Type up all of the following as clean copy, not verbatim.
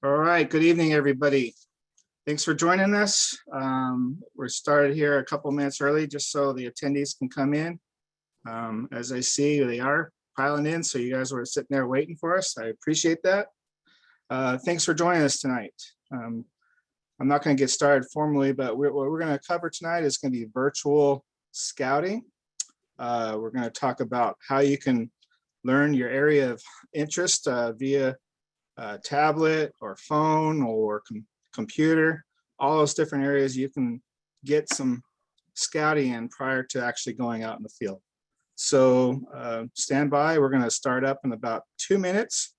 All right, good evening, everybody. Thanks for joining us. We're started here a couple minutes early just so the attendees can come in. As I see, they are piling in, so you guys were sitting there waiting for us. I appreciate that. Thanks for joining us tonight. I'm not going to get started formally, but what we're going to cover tonight is going to be virtual scouting. We're going to talk about how you can learn your area of interest via tablet or phone or computer, all those different areas you can get some scouting in prior to actually going out in the field. So stand by, we're going to start up in about 2 minutes,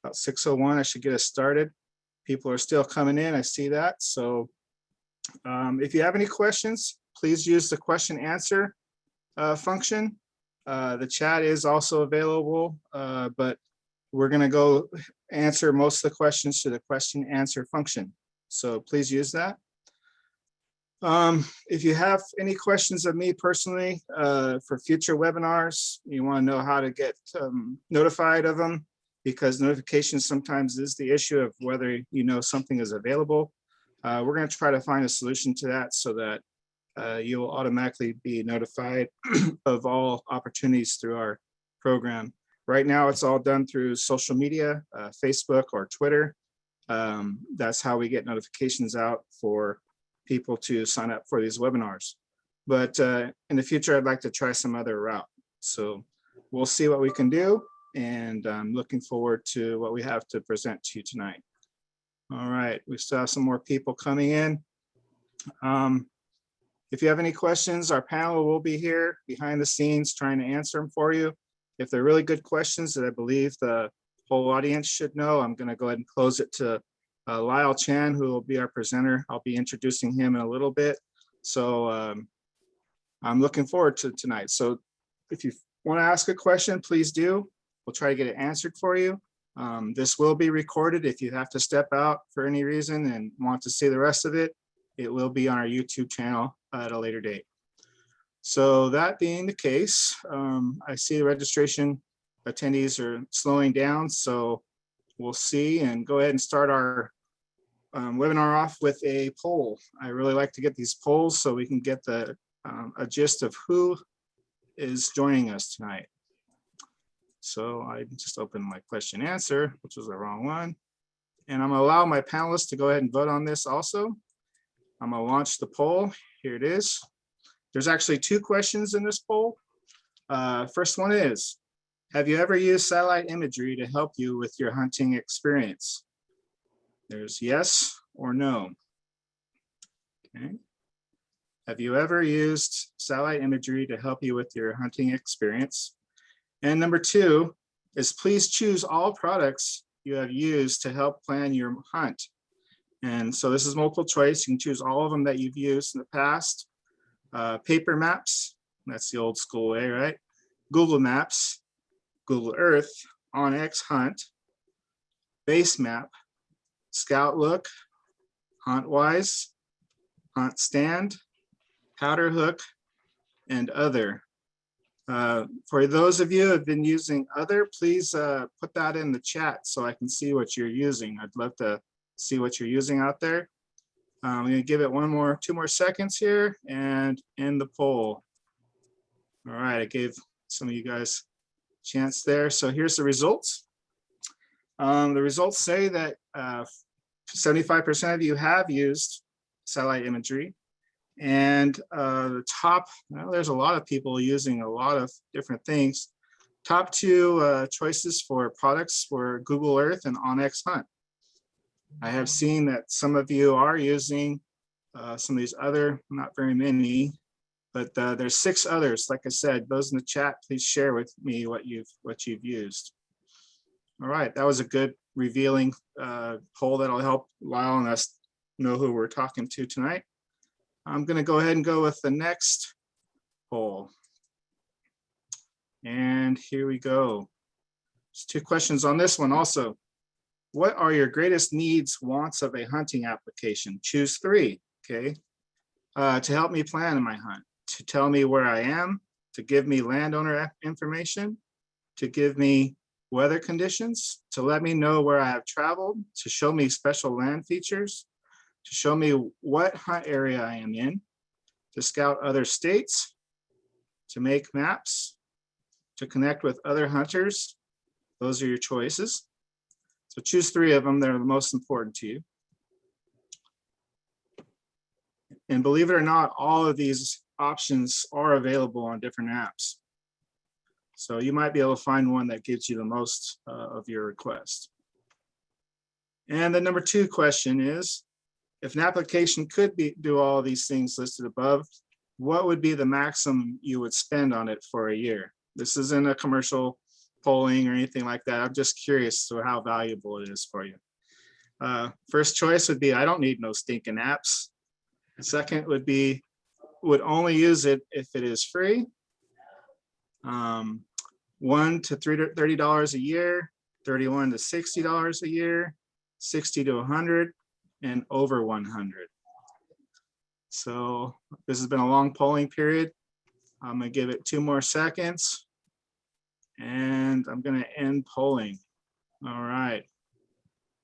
about 6:01. I should get us started. People are still coming in, I see that. So if you have any questions, please use the question answer function. The chat is also available, but we're going to go answer most of the questions to the question answer function. So please use that. If you have any questions of me personally for future webinars, you want to know how to get notified of them, because notifications sometimes is the issue of whether you know something is available. We're going to try to find a solution to that so that you will automatically be notified of all opportunities through our program. Right now, it's all done through social media, Facebook or Twitter. That's how we get notifications out for people to sign up for these webinars. But in the future, I'd like to try some other route. So we'll see what we can do. And I'm looking forward to what we have to present to you tonight. All right, we still have some more people coming in. If you have any questions, our panel will be here behind the scenes trying to answer them for you. If they're really good questions that I believe the whole audience should know, I'm going to go ahead and close it to Lyle Chan, who will be our presenter. I'll be introducing him in a little bit. So I'm looking forward to tonight. So if you want to ask a question, please do. We'll try to get it answered for you. This will be recorded. If you have to step out for any reason and want to see the rest of it, it will be on our YouTube channel at a later date. So that being the case, I see the registration attendees are slowing down, so we'll see and go ahead and start our webinar off with a poll. I really like to get these polls so we can get a gist of who is joining us tonight. So I just opened my question answer, which was the wrong one. And I'm gonna allow my panelists to go ahead and vote on this also. I'm gonna launch the poll. Here it is. There's actually 2 questions in this poll. First one is, have you ever used satellite imagery to help you with your hunting experience? There's yes or no. Okay. Have you ever used satellite imagery to help you with your hunting experience? And number 2 is, please choose all products you have used to help plan your hunt. And so this is multiple choice. You can choose all of them that you've used in the past. Paper maps, that's the old school way, right? Google Maps, Google Earth, OnX Hunt, Base Map, Scout Look, HuntWise, Hunt Stand, Powder Hook, and other. For those of you who have been using other, please put that in the chat so I can see what you're using. I'd love to see what you're using out there. I'm going to give it 2 more seconds here and end the poll. All right, I gave some of you guys a chance there. So here's the results. The results say that 75% of you have used satellite imagery. And the top, well, there's a lot of people using a lot of different things. Top 2 choices for products were Google Earth and OnX Hunt. I have seen that some of you are using some of these other, not very many, but there's 6 others. Like I said, those in the chat, please share with me what you've used. All right, that was a good revealing poll that'll help Lyle and us know who we're talking to tonight. I'm going to go ahead and go with the next poll. And here we go. There's 2 questions on this one also. What are your greatest needs, wants of a hunting application? Choose 3, okay? To help me plan my hunt, to tell me where I am, to give me landowner information, to give me weather conditions, to let me know where I have traveled, to show me special land features, to show me what hunt area I am in, to scout other states, to make maps, to connect with other hunters. Those are your choices. So choose 3 of them that are the most important to you. And believe it or not, all of these options are available on different apps. So you might be able to find one that gives you the most of your request. And the number 2 question is, if an application could do all of these things listed above, what would be the maximum you would spend on it for a year? This isn't a commercial polling or anything like that. I'm just curious to how valuable it is for you. First choice would be, I don't need no stinking apps. Second would be, would only use it if it is free. $1 to $30 a year, $31 to $60 a year, $60 to $100, and over 100. So this has been a long polling period. I'm gonna give it 2 more seconds and I'm gonna end polling. All right.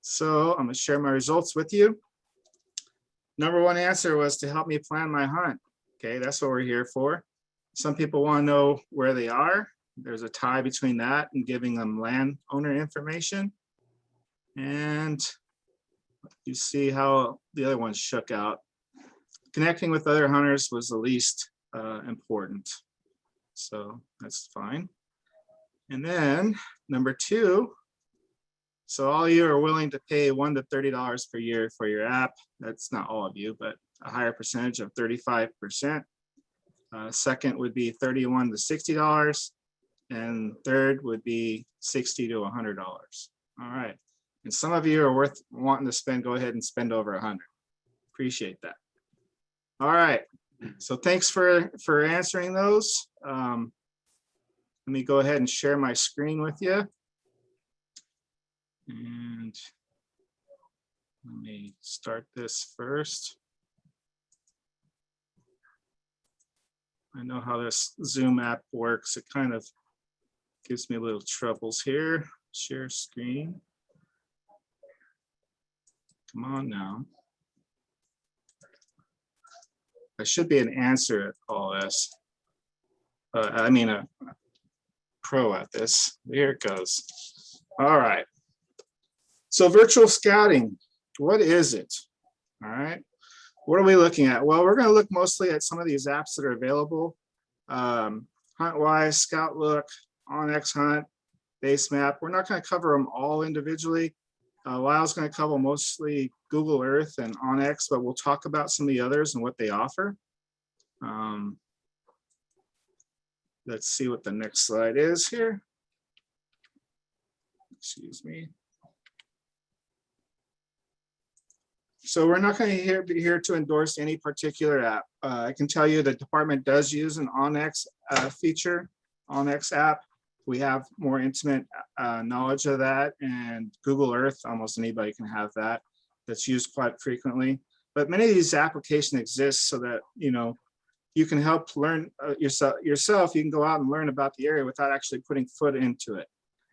So I'm gonna share my results with you. Number 1 answer was to help me plan my hunt. Okay, that's what we're here for. Some people want to know where they are. There's a tie between that and giving them landowner information. And you see how the other ones shook out. Connecting with other hunters was the least important. So that's fine. And then number 2, so all you are willing to pay $1 to $30 per year for your app. That's not all of you, but a higher percentage of 35%. Second would be $31 to $60. And third would be $60 to $100. All right. And some of you are wanting to spend, go ahead and spend over 100. Appreciate that. All right. So thanks for answering those. Let me go ahead and share my screen with you. And let me start this first. I know how this Zoom app works. It kind of gives me a little troubles here. Share screen. Come on now. I should be an answer at all this. I mean a pro at this. Here it goes. All right. So virtual scouting, what is it? All right. What are we looking at? Well, we're going to look mostly at some of these apps that are available. HuntWise, ScoutLook, OnX Hunt, Base Map. We're not going to cover them all individually. Lyle's going to cover mostly Google Earth and OnX, but we'll talk about some of the others and what they offer. Let's see what the next slide is here. Excuse me. So we're not going to be here to endorse any particular app. I can tell you the department does use an OnX feature, OnX app. We have more intimate knowledge of that, and Google Earth, almost anybody can have that. That's used quite frequently. But many of these applications exist so that, you know, you can help learn yourself. You can go out and learn about the area without actually putting foot into it.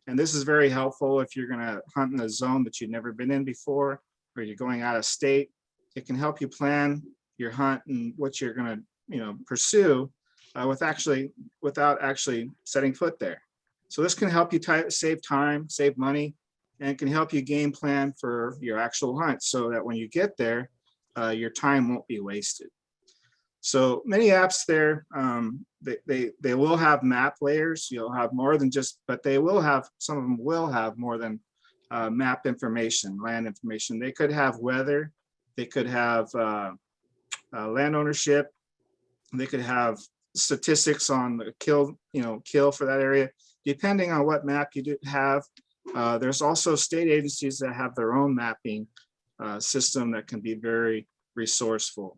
And this is very helpful if you're going to hunt in a zone that you've never been in before, or you're going out of state. It can help you plan your hunt and what you're going to, you know, pursue without actually setting foot there. So this can help you save time, save money, and it can help you game plan for your actual hunt so that when you get there, your time won't be wasted. So many apps there, they will have map layers. You'll have more than just, but they will have, some of them will have more than map information, land information. They could have weather, they could have land ownership, they could have statistics on the kill for that area, depending on what map you do have. There's also state agencies that have their own mapping system that can be very resourceful.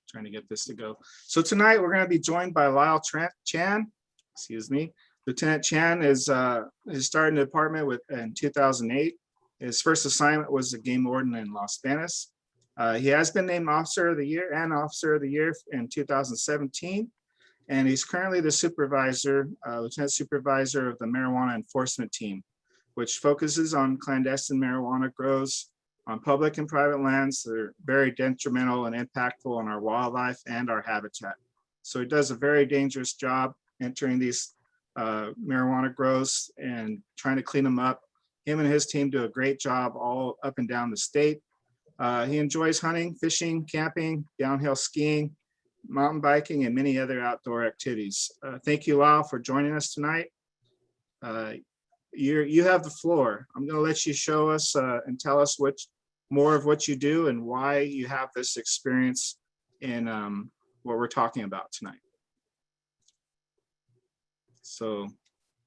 Trying to get this to go. So tonight we're going to be joined by Lyle Chan. Excuse me. Lieutenant Chan is started in the department in 2008. His first assignment was the game warden in Los Banos. He has been named Officer of the Year and Officer of the Year in 2017. and he's currently the supervisor, lieutenant supervisor of the marijuana enforcement team, which focuses on clandestine marijuana grows on public and private lands that are very detrimental and impactful on our wildlife and our habitat. So he does a very dangerous job entering these marijuana grows and trying to clean them up. Him and his team do a great job all up and down the state. He enjoys hunting, fishing, camping, downhill skiing, mountain biking, and many other outdoor activities. Thank you, Lyle, for joining us tonight. You have the floor. I'm going to let you show us and tell us more of what you do and why you have this experience in what we're talking about tonight. So,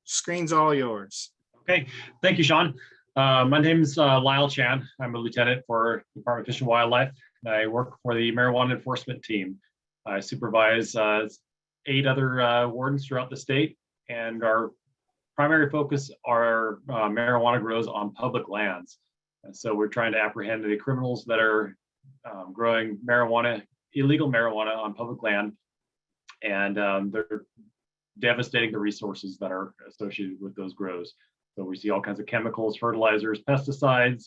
screen's all yours. Okay, thank you, Sean. My name is Lyle Chan. I'm a lieutenant for Department of Fish and Wildlife. I work for the marijuana enforcement team. I supervise 8 other wardens throughout the state, and our primary focus are marijuana grows on public lands. And so we're trying to apprehend the criminals that are growing marijuana, illegal marijuana on public land, and they're devastating the resources that are associated with those grows. So we see all kinds of chemicals, fertilizers, pesticides,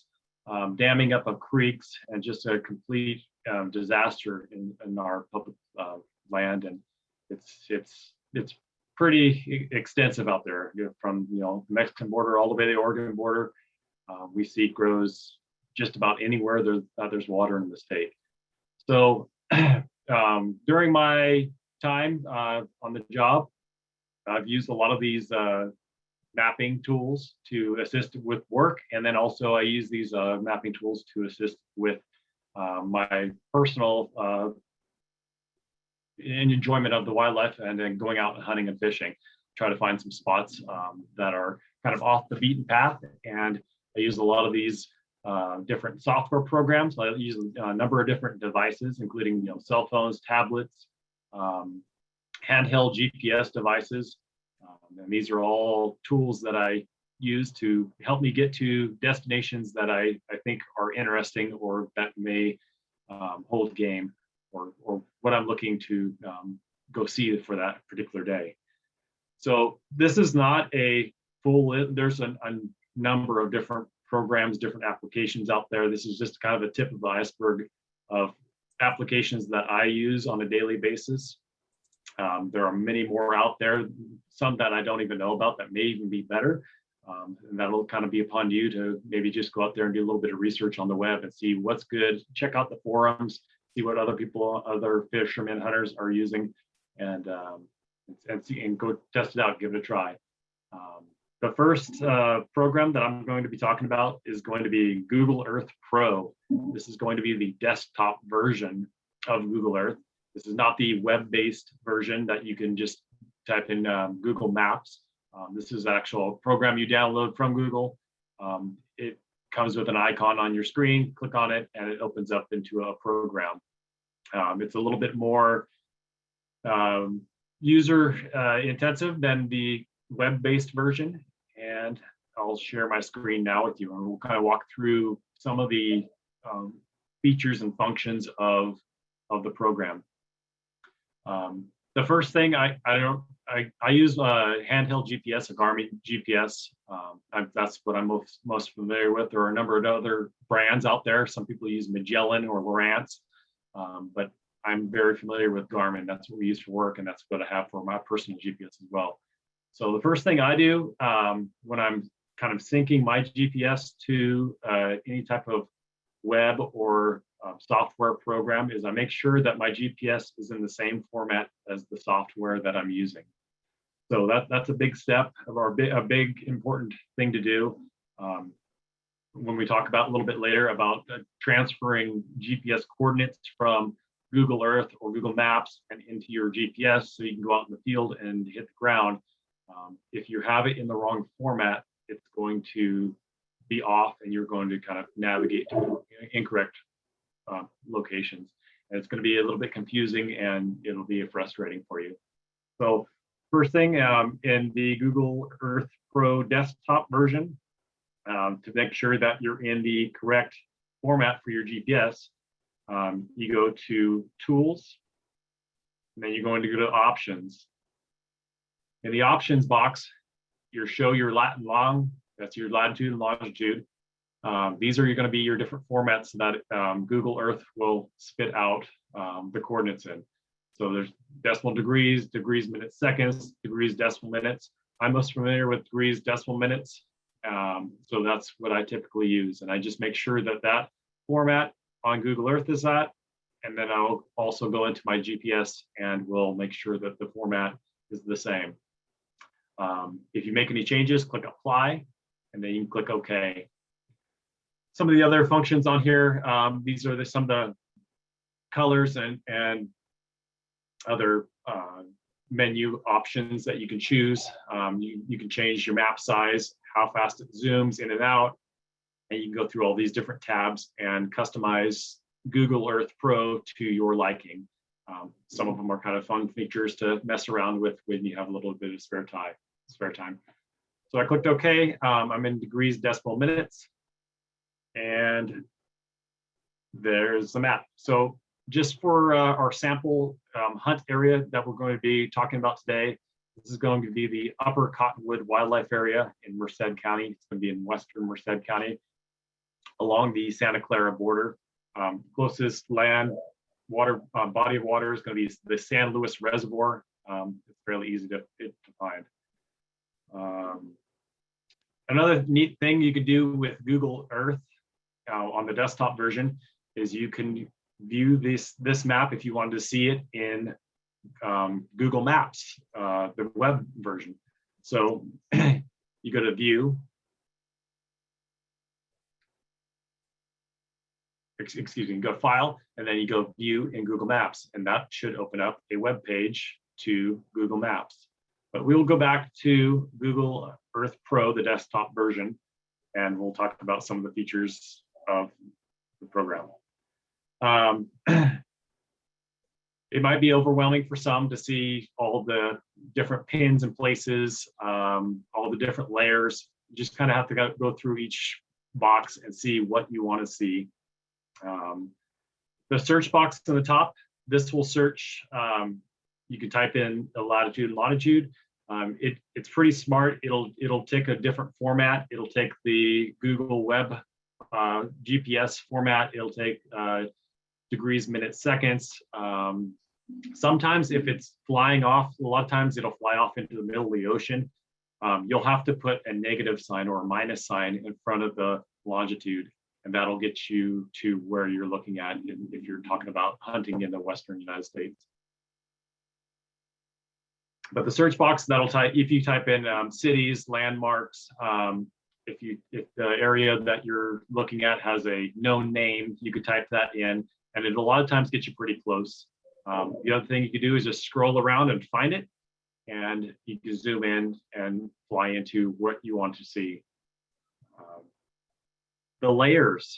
damming up of creeks, and just a complete disaster in our public land. And it's pretty extensive out there, from the Mexican border all the way to the Oregon border. We see grows just about anywhere there's water in the state. So during my time on the job, I've used a lot of these mapping tools to assist with work, and then also I use these mapping tools to assist with my personal enjoyment of the wildlife, and then going out and hunting and fishing, try to find some spots that are kind of off the beaten path. And I use a lot of these different software programs. I use a number of different devices, including cell phones, tablets, handheld GPS devices. And these are all tools that I use to help me get to destinations that I think are interesting, or that may hold game, or what I'm looking to go see for that particular day. So this is not a full, there's a number of different programs, different applications out there. This is just kind of a tip of the iceberg of applications that I use on a daily basis. There are many more out there, some that I don't even know about that may even be better. And that'll kind of be upon you to maybe just go out there and do a little bit of research on the web and see what's good, check out the forums, see what other people, other fishermen, hunters are using, and see, and go test it out, give it a try. The first program that I'm going to be talking about is going to be Google Earth Pro. This is going to be the desktop version of Google Earth. This is not the web-based version that you can just type in Google Maps. This is an actual program you download from Google. It comes with an icon on your screen, click on it, and it opens up into a program. It's a little bit more user intensive than the web-based version. And I'll share my screen now with you, and we'll kind of walk through some of the features and functions of the program. The first thing I use handheld GPS, a Garmin GPS. That's what I'm most familiar with. There are a number of other brands out there. Some people use Magellan or Lowrance, but I'm very familiar with Garmin. That's what we use for work, and that's what I have for my personal GPS as well. So the first thing I do when I'm kind of syncing my GPS to any type of web or software program is I make sure that my GPS is in the same format as the software that I'm using. So that's a big step, or a big important thing to do. When we talk about a little bit later about transferring GPS coordinates from Google Earth or Google Maps and into your GPS so you can go out in the field and hit the ground. If you have it in the wrong format, it's going to be off, and you're going to kind of navigate to incorrect locations. And it's going to be a little bit confusing, and it'll be frustrating for you. So first thing, in the Google Earth Pro desktop version, to make sure that you're in the correct format for your GPS, you go to Tools, And then you're going to go to options. In the options box, you show your lat and long, that's your latitude and longitude. These are going to be your different formats that Google Earth will spit out the coordinates in. So there's decimal degrees, degrees, minutes, seconds, degrees, decimal minutes. I'm most familiar with degrees, decimal minutes. So that's what I typically use. And I just make sure that that format on Google Earth is that. And then I'll also go into my GPS and we'll make sure that the format is the same. If you make any changes, click apply, and then you can click OK. Some of the other functions on here, these are some of the colors and other menu options that you can choose. You can change your map size, how fast it zooms in and out, and you can go through all these different tabs and customize Google Earth Pro to your liking. Some of them are kind of fun features to mess around with when you have a little bit of spare time. So I clicked OK. I'm in degrees, decimal, minutes, and there's the map. So just for our sample hunt area that we're going to be talking about today, this is going to be the Upper Cottonwood Wildlife Area in Merced County. It's going to be in western Merced County along the Santa Clara border. Closest land water body of water is going to be the San Luis Reservoir. It's fairly easy to find. Another neat thing you could do with Google Earth on the desktop version is you can view this map if you wanted to see it in Google Maps, the web version. So you go to view, go to file, and then you go view in Google Maps, and that should open up a web page to Google Maps. But we will go back to Google Earth Pro, the desktop version, and we'll talk about some of the features of the program. It might be overwhelming for some to see all the different pins and places, all the different layers. You just kind of have to go through each box and see what you want to see. The search box on the top, this will search, you can type in the latitude and longitude. It's pretty smart. It'll take a different format. It'll take the Google Web GPS format. It'll take degrees, minutes, seconds. Sometimes if it's flying off, a lot of times it'll fly off into the middle of the ocean. You'll have to put a negative sign or a minus sign in front of the longitude, and that'll get you to where you're looking at if you're talking about hunting in the Western United States. But the search box, if you type in cities, landmarks, if the area that you're looking at has a known name, you could type that in, and it a lot of times gets you pretty close. The other thing you can do is just scroll around and find it, and you can zoom in and fly into what you want to see. The layers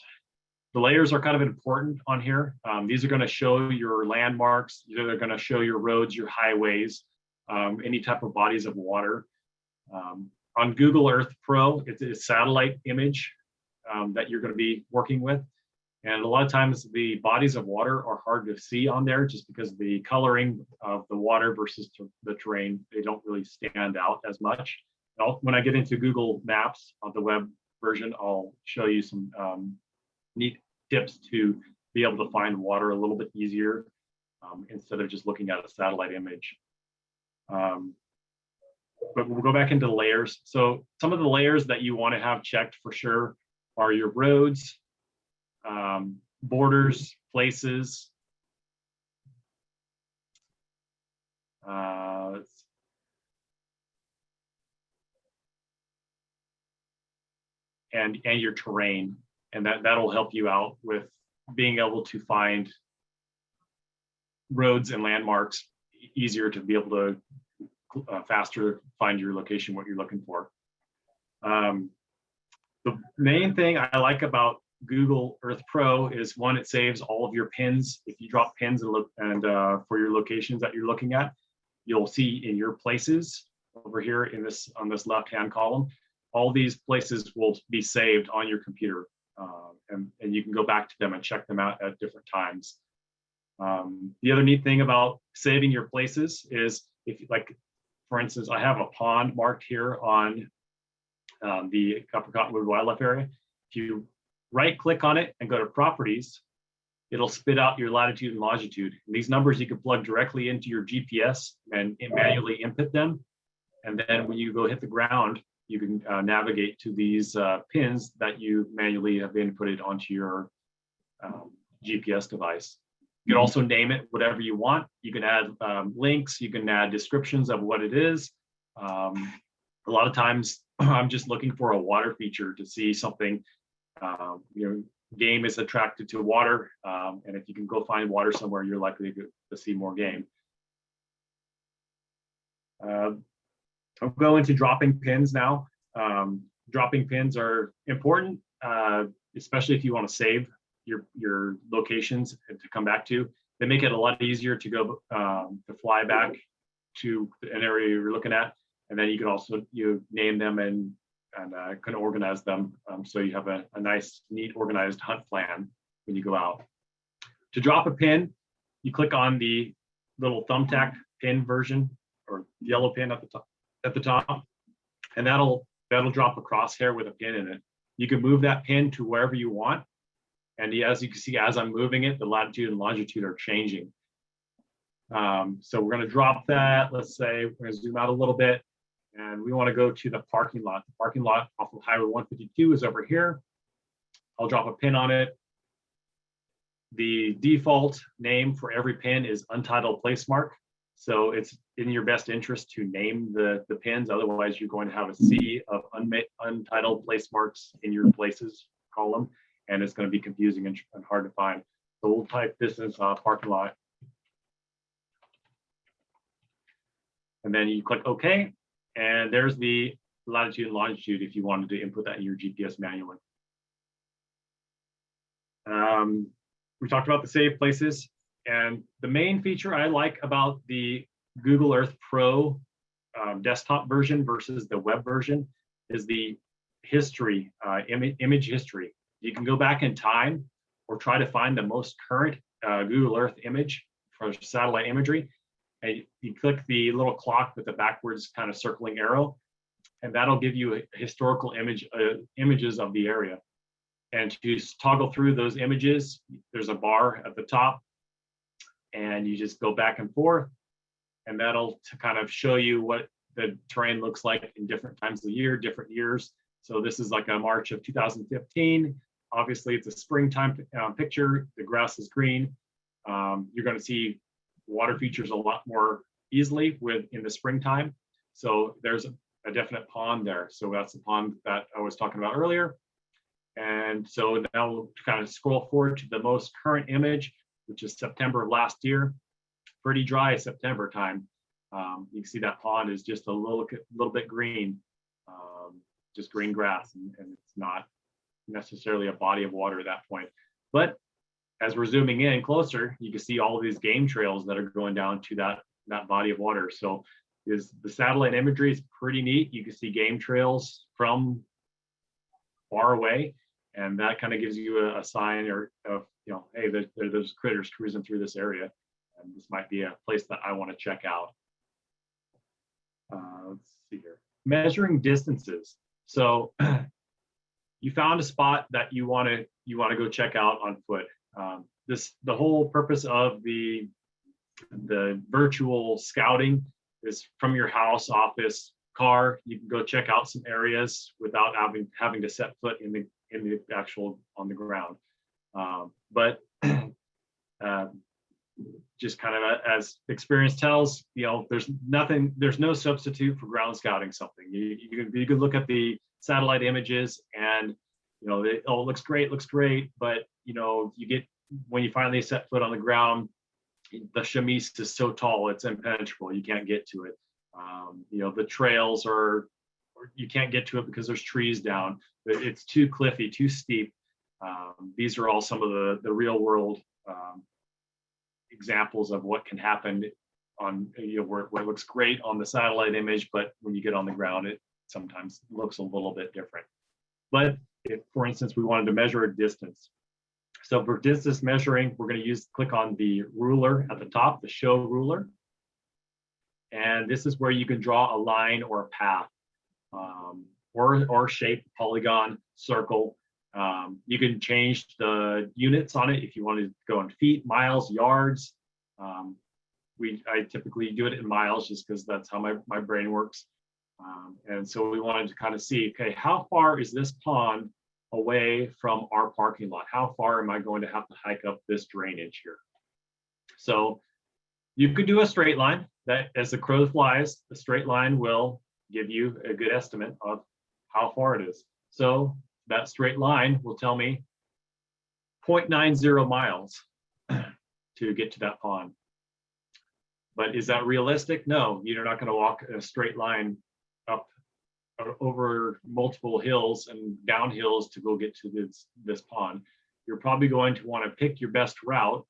are kind of important on here. These are going to show your landmarks. They're going to show your roads, your highways, any type of bodies of water. On Google Earth Pro, it's a satellite image that you're going to be working with. And a lot of times the bodies of water are hard to see on there just because of the coloring of the water versus the terrain, they don't really stand out as much. When I get into Google Maps on the web version, I'll show you some neat tips to be able to find water a little bit easier instead of just looking at a satellite image. But we'll go back into layers. So some of the layers that you want to have checked for sure are your roads, borders, places, and your terrain, and that'll help you out with being able to find roads and landmarks easier to be able to faster find your location, what you're looking for. The main thing I like about Google Earth Pro is one, it saves all of your pins. If you drop pins and for your locations that you're looking at, you'll see in your places over here on this left-hand column, all these places will be saved on your computer, and you can go back to them and check them out at different times. The other neat thing about saving your places is if, like, for instance, I have a pond marked here on the Upper Cottonwood Wildlife Area. If you right click on it and go to properties, it'll spit out your latitude and longitude. And these numbers you can plug directly into your GPS and manually input them. And then when you go hit the ground, you can navigate to these pins that you manually have inputted onto your GPS device. You can also name it whatever you want. You can add links, you can add descriptions of what it is. A lot of times I'm just looking for a water feature to see something. Game is attracted to water, and if you can go find water somewhere, you're likely to see more game. I'll go into dropping pins now. Dropping pins are important, especially if you want to save your locations to come back to. They make it a lot easier to go to fly back to an area you're looking at, and then you can also name them and can organize them, so you have a nice, neat, organized hunt plan when you go out. To drop a pin, you click on the little thumbtack pin version or yellow pin at the top, and that'll drop a crosshair with a pin in it. You can move that pin to wherever you want, and as you can see, as I'm moving it, the latitude and longitude are changing. So we're going to drop that. Let's say we're going to zoom out a little bit. And we want to go to the parking lot. The parking lot off of Highway 152 is over here. I'll drop a pin on it. The default name for every pin is untitled place mark. So it's in your best interest to name the pins. Otherwise, you're going to have a sea of untitled place marks in your places column, and it's going to be confusing and hard to find. So we'll type business parking lot. And then you click OK. And there's the latitude and longitude if you wanted to input that in your GPS manually. We talked about the save places, and the main feature I like about the Google Earth Pro desktop version versus the web version is the history, image history. You can go back in time or try to find the most current Google Earth image for satellite imagery. And you click the little clock with the backwards kind of circling arrow, and that'll give you a historical images of the area. And to toggle through those images, there's a bar at the top, and you just go back and forth, and that'll kind of show you what the terrain looks like in different times of the year, different years. So this is like a March of 2015. Obviously, it's a springtime picture. The grass is green. You're going to see water features a lot more easily in the springtime. So there's a definite pond there. So that's the pond that I was talking about earlier. And so now we'll kind of scroll forward to the most current image, which is September of last year. Pretty dry September time. You can see that pond is just a little bit green, just green grass, and it's not necessarily a body of water at that point. But as we're zooming in closer, you can see all of these game trails that are going down to that body of water. So the satellite imagery is pretty neat. You can see game trails from far away, and that kind of gives you a sign of, hey, there's critters cruising through this area, and this might be a place that I want to check out. Let's see here. Measuring distances. So you found a spot that you want to go check out on foot. The whole purpose of the virtual scouting is from your house, office, car. You can go check out some areas without having to set foot in the actual on the ground. But just kind of as experience tells, there's no substitute for ground scouting something. You can look at the satellite images and it looks great, but when you finally set foot on the ground, the chamise is so tall, it's impenetrable. You can't get to it. The trails you can't get to it because there's trees down. It's too cliffy, too steep. These are all some of the real world examples of what can happen on where it looks great on the satellite image, but when you get on the ground, it sometimes looks a little bit different. But if, for instance, we wanted to measure a distance, So for distance measuring, we're going to click on the ruler at the top, the show ruler. And this is where you can draw a line or a path, or shape, polygon, circle. You can change the units on it if you want to go in feet, miles, yards. I typically do it in miles just because that's how my brain works. And so we wanted to kind of see, okay, how far is this pond away from our parking lot? How far am I going to have to hike up this drainage here? So you could do a straight line. That, as the crow flies, the straight line will give you a good estimate of how far it is. So that straight line will tell me 0.90 miles to get to that pond. But is that realistic? No, you're not going to walk a straight line up over multiple hills and down hills to go get to this pond. You're probably going to want to pick your best route,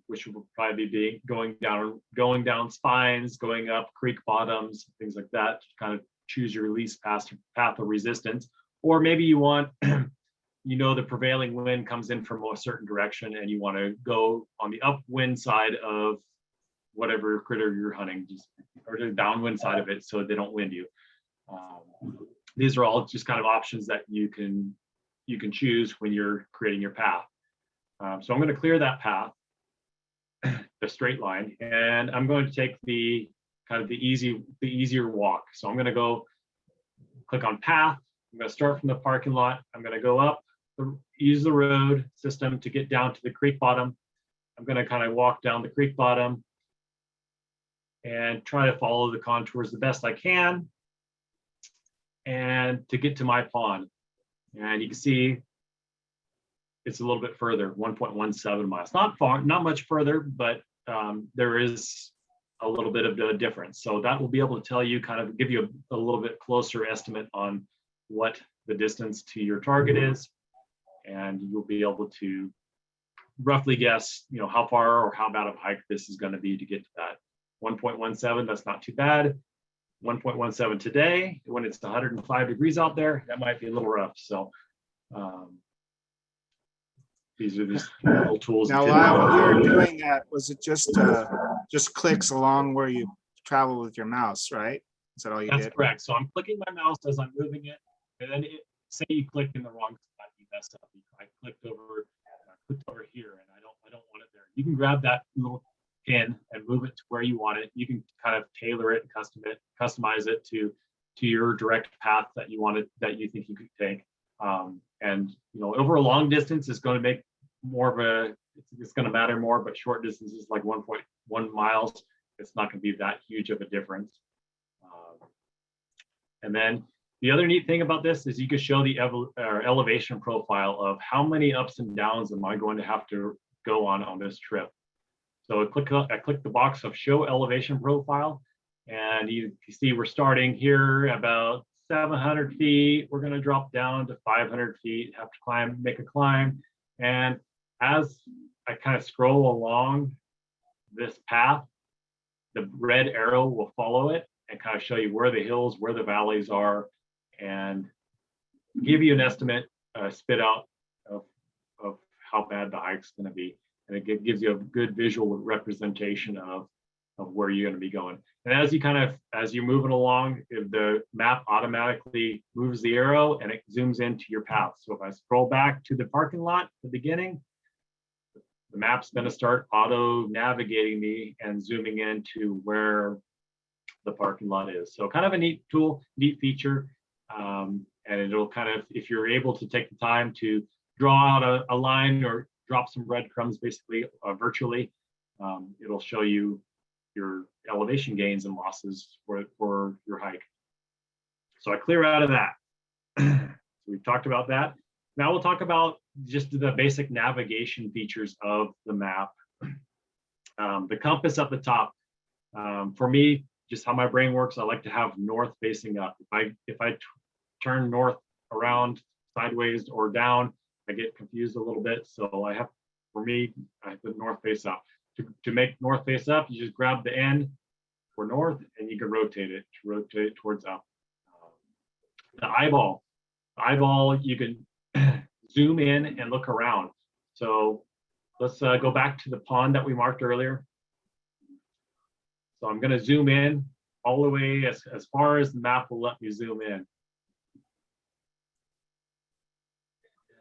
which will probably be going down spines, going up creek bottoms, things like that, to kind of choose your least path of resistance. Or maybe you want, the prevailing wind comes in from a certain direction and you want to go on the upwind side of whatever critter you're hunting, or the downwind side of it so they don't wind you. These are all just kind of options that you can choose when you're creating your path. So I'm going to clear that path, the straight line, and I'm going to take the easier walk. So I'm going to go click on path. I'm going to start from the parking lot. I'm going to go up, use the road system to get down to the creek bottom. I'm going to kind of walk down the creek bottom and try to follow the contours the best I can, and to get to my pond. And you can see it's a little bit further, 1.17 miles. Not far, not much further, but there is a little bit of a difference. So that will be able to tell you, kind of give you a little bit closer estimate on what the distance to your target is. And you'll be able to roughly guess, how far or how bad of a hike this is going to be to get to that. 1.17, that's not too bad. 1.17 today, when it's 105 degrees out there, that might be a little rough. So these are just little tools. Now, Lyle, when you were doing that, was it just clicks along where you travel with your mouse, right? Is that all you did? That's correct. So I'm clicking my mouse as I'm moving it, and then say you clicked in the wrong spot, you messed up. I clicked over here, and I don't want it there. You can grab that little pin and move it to where you want it. You can kind of tailor it, customize it to your direct path that you think you could take. And over a long distance, it's going to make it's going to matter more, but short distances like 1.1 miles, it's not going to be that huge of a difference. And then the other neat thing about this is you can show the elevation profile of how many ups and downs am I going to have to go on this trip. So I click the box of show elevation profile, and you see we're starting here about 700 feet. We're going to drop down to 500 feet, have to make a climb. And as I kind of scroll along this path, the red arrow will follow it and kind of show you where the hills, where the valleys are, and give you an estimate, spit out of how bad the hike's going to be. And it gives you a good visual representation of where you're going to be going. And as you're moving along, the map automatically moves the arrow and it zooms into your path. So if I scroll back to the parking lot at the beginning, the map's going to start auto navigating me and zooming into where the parking lot is. So kind of a neat tool, neat feature. And it'll kind of, if you're able to take the time to draw out a line or drop some breadcrumbs, basically virtually, it'll show you your elevation gains and losses for your hike. So I clear out of that. So we've talked about that. Now we'll talk about just the basic navigation features of the map. The compass at the top. For me, just how my brain works, I like to have north facing up. If I turn north around sideways or down, I get confused a little bit. So I put north face up. To make north face up, you just grab the end for north and you can rotate it towards up. The eyeball, you can zoom in and look around. So let's go back to the pond that we marked earlier. So I'm going to zoom in all the way as far as the map will let me zoom in.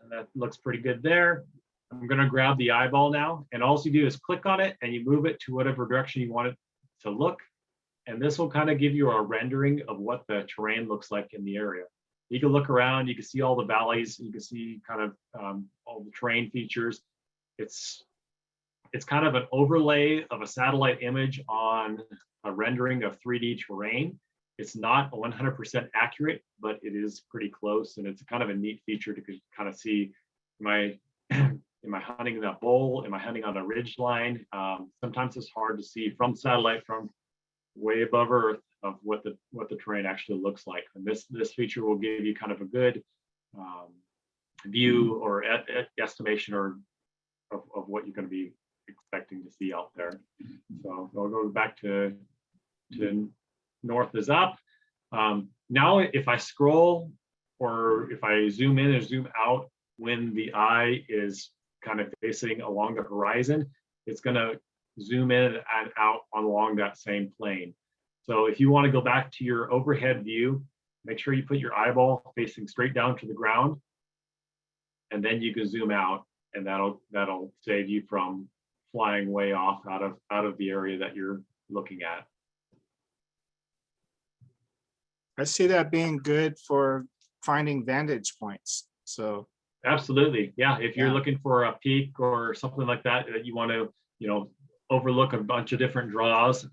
And that looks pretty good there. I'm going to grab the eyeball now, and all you do is click on it and you move it to whatever direction you want it to look. And this will kind of give you a rendering of what the terrain looks like in the area. You can look around, you can see all the valleys, you can see kind of all the terrain features. It's kind of an overlay of a satellite image on a rendering of 3D terrain. It's not 100% accurate, but it is pretty close, and it's kind of a neat feature to kind of see, am I hunting in that bowl? Am I hunting on a ridge line? Sometimes it's hard to see from satellite from way above Earth of what the terrain actually looks like. And this feature will give you kind of a good view or estimation or of what you're going to be expecting to see out there. So I'll go back to north is up. Now, if I scroll or if I zoom in and zoom out when the eye is kind of facing along the horizon, it's going to zoom in and out along that same plane. So if you want to go back to your overhead view, make sure you put your eyeball facing straight down to the ground, and then you can zoom out, and that'll save you from flying way off out of the area that you're looking at. I see that being good for finding vantage points. So absolutely, yeah. If you're Yeah. looking for a peak or something like that you want to, overlook a bunch of different draws,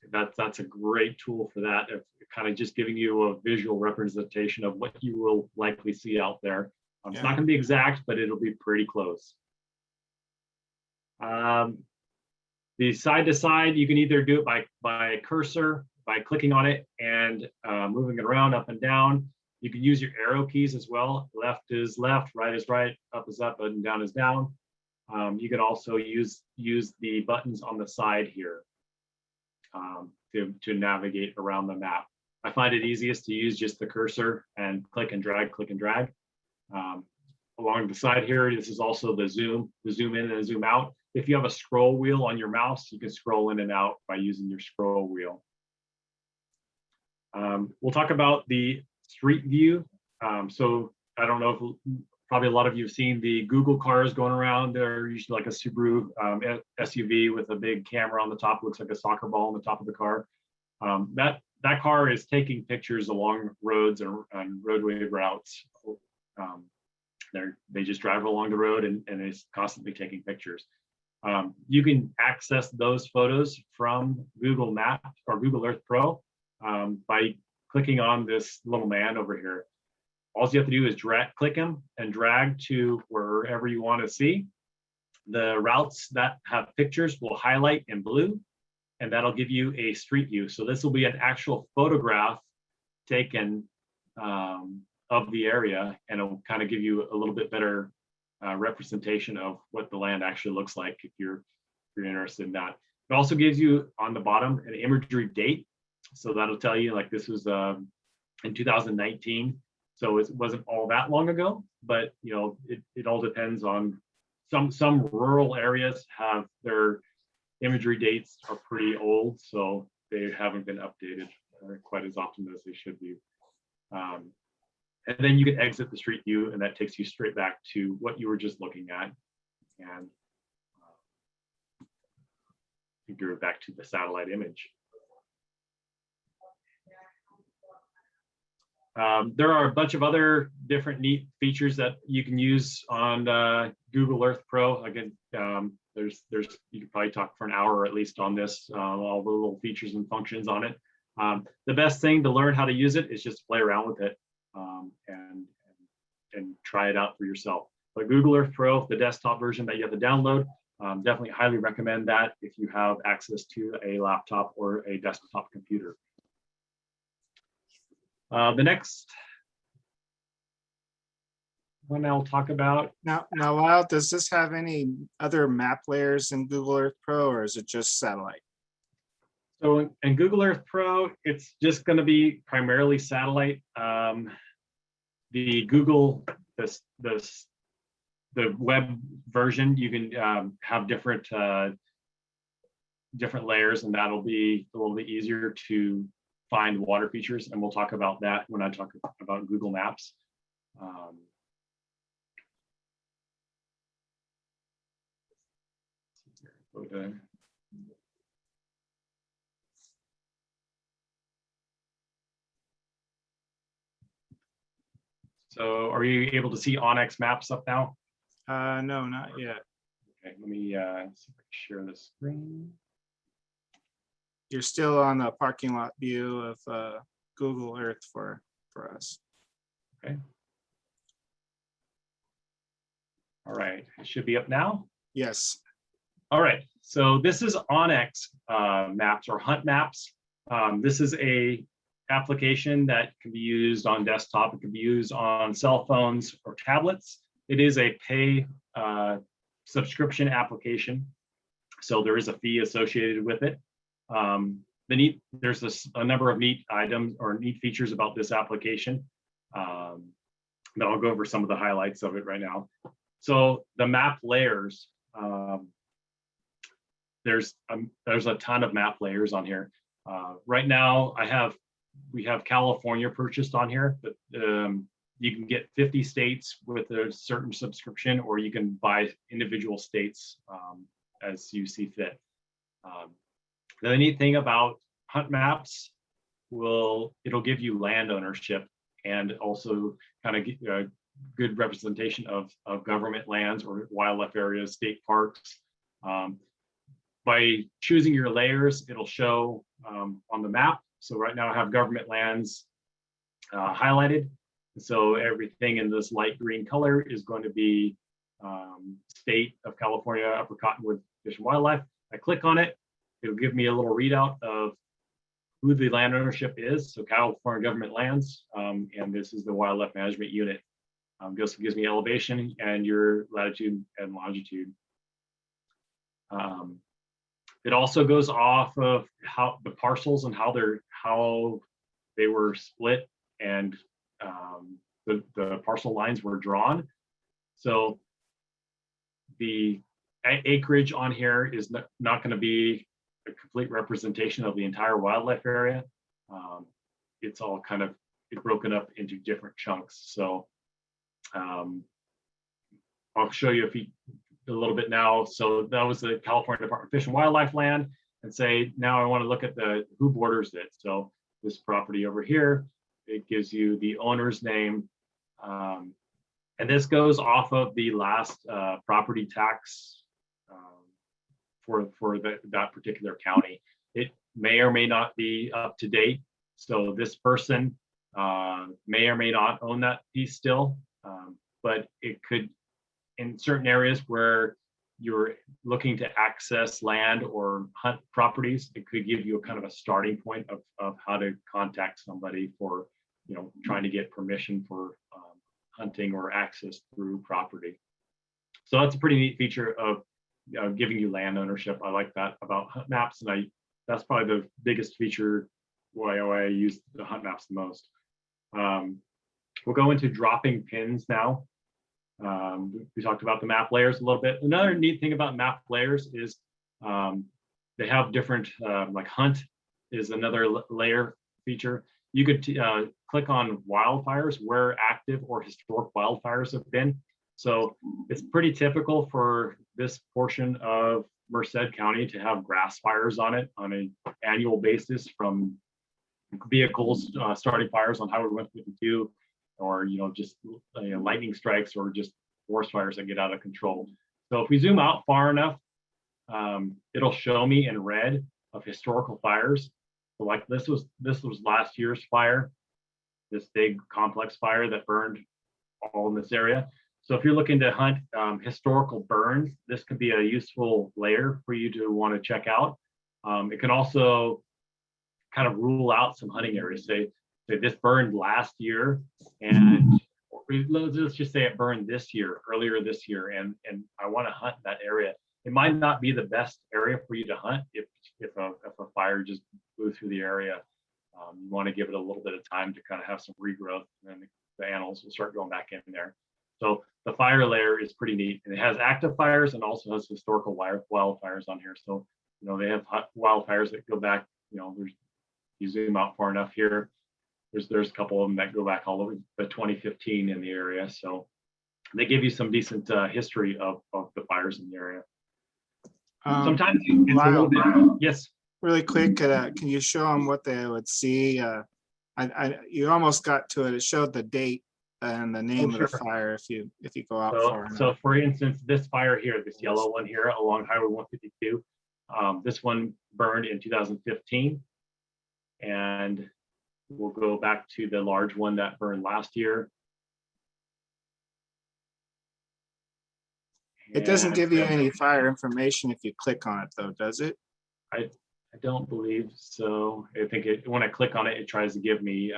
that's a great tool for that. It's kind of just giving you a visual representation of what you will likely see out there. It's Yeah. not going to be exact, but it'll be pretty close. The side to side, you can either do it by cursor, by clicking on it and moving it around up and down. You can use your arrow keys as well. Left is left, right is right, up is up, and down is down. You can also use the buttons on the side here to navigate around the map. I find it easiest to use just the cursor and click and drag, click and drag. Along the side here, this is also the zoom in and zoom out. If you have a scroll wheel on your mouse, you can scroll in and out by using your scroll wheel. We'll talk about the street view. So I don't know if probably a lot of you have seen the Google cars going around. They're usually like a Subaru SUV with a big camera on the top, looks like a soccer ball on the top of the car. That car is taking pictures along roads and roadway routes. They just drive along the road and it's constantly taking pictures. You can access those photos from Google Maps or Google Earth Pro by clicking on this little man over here. All you have to do is click him and drag to wherever you want to see. The routes that have pictures will highlight in blue, and that'll give you a street view. So this will be an actual photograph taken of the area, and it'll kind of give you a little bit better representation of what the land actually looks like if you're interested in that. It also gives you on the bottom an imagery date. So that'll tell you like this was in 2019. So it wasn't all that long ago, but it all depends on some rural areas have their imagery dates are pretty old, so they haven't been updated quite as often as they should be. And then you can exit the street view, and that takes you straight back to what you were just looking at, and you're back to the satellite image. There are a bunch of other different neat features that you can use on Google Earth Pro. Again, you could probably talk for an hour at least on this, all the little features and functions on it. The best thing to learn how to use it is just to play around with it and try it out for yourself. But Google Earth Pro, the desktop version that you have to download, definitely highly recommend that if you have access to a laptop or a desktop computer. The next one I'll talk about. now, Lyle, does this have any other map layers in Google Earth Pro, or is it just satellite? So in Google Earth Pro, it's just going to be primarily satellite. The Google, the the web version, you can have different different layers, and that'll be a little bit easier to find water features. And we'll talk about that when I talk about Google Maps. Okay. So are you able to see OnX Maps up now? No, not yet. Okay, let me see if I can share the screen. You're still on the parking lot view of Google Earth for us. Okay. All right, it should be up now. Yes. All right, so this is OnX Maps or Hunt Maps. This is a application that can be used on desktop. It can be used on cell phones or tablets. It is a pay subscription application, so there is a fee associated with it. There's a number of neat items or neat features about this application. But I'll go over some of the highlights of it right now. So the map layers, there's a ton of map layers on here. Right now, we have California purchased on here, but you can get 50 states with a certain subscription, or you can buy individual states as you see fit. The neat thing about Hunt Maps, it'll give you land ownership and also kind of get a good representation of government lands or wildlife areas, state parks. By choosing your layers, it'll show on the map. So right now I have government lands highlighted. So everything in this light green color is going to be state of California, Upper Cottonwood Fish and Wildlife. I click on it, it'll give me a little readout of who the land ownership is. So California Government Lands, and this is the Wildlife Management Unit. Gives me elevation and your latitude and longitude. It also goes off of how the parcels and how they were split and the parcel lines were drawn. So the acreage on here is not going to be a complete representation of the entire wildlife area. It's all kind of broken up into different chunks. So I'll show you a little bit now. So that was the California Department of Fish and Wildlife land, and say now I want to look at who borders it. So this property over here, it gives you the owner's name, and this goes off of the last property tax for that particular county. It may or may not be up to date. So this person may or may not own that piece still, but it could, in certain areas where you're looking to access land or hunt properties, it could give you a kind of a starting point of how to contact somebody for, trying to get permission for hunting or access through property. So that's a pretty neat feature of giving you land ownership. I like that about Hunt Maps, and that's probably the biggest feature why I use the Hunt Maps the most. We'll go into dropping pins now. We talked about the map layers a little bit. Another neat thing about map layers is they have different, like hunt is another layer feature. You could click on wildfires, where active or historic wildfires have been. So it's pretty typical for this portion of Merced County to have grass fires on it on an annual basis, from vehicles starting fires on Highway 152, or just lightning strikes, or just forest fires that get out of control. So if we zoom out far enough, it'll show me in red of historical fires. So like this was last year's fire, this big complex fire that burned all in this area. So if you're looking to hunt historical burns, this could be a useful layer for you to want to check out. It can also kind of rule out some hunting areas. Say this burned last year, and let's just say it burned this year, earlier this year, and I want to hunt that area. It might not be the best area for you to hunt if a fire just blew through the area. You want to give it a little bit of time to kind of have some regrowth, and then the animals will start going back in there. So the fire layer is pretty neat. And it has active fires and also has historical wildfires on here. So, they have wildfires that go back, you zoom out far enough here, there's a couple of them that go back all over the 2015 in the area. So they give you some decent history of the fires in the area. Sometimes it's a little bit, yes. Really quick, can you show them what they would see? You almost got to it. It showed the date and the name of the fire if you go out far enough. So for instance, this fire here, this yellow one here along Highway 152, this one burned in 2015. And we'll go back to the large one that burned last year. It doesn't give you any fire information if you click on it though, does it? I don't believe so. I think when I click on it, it tries to give me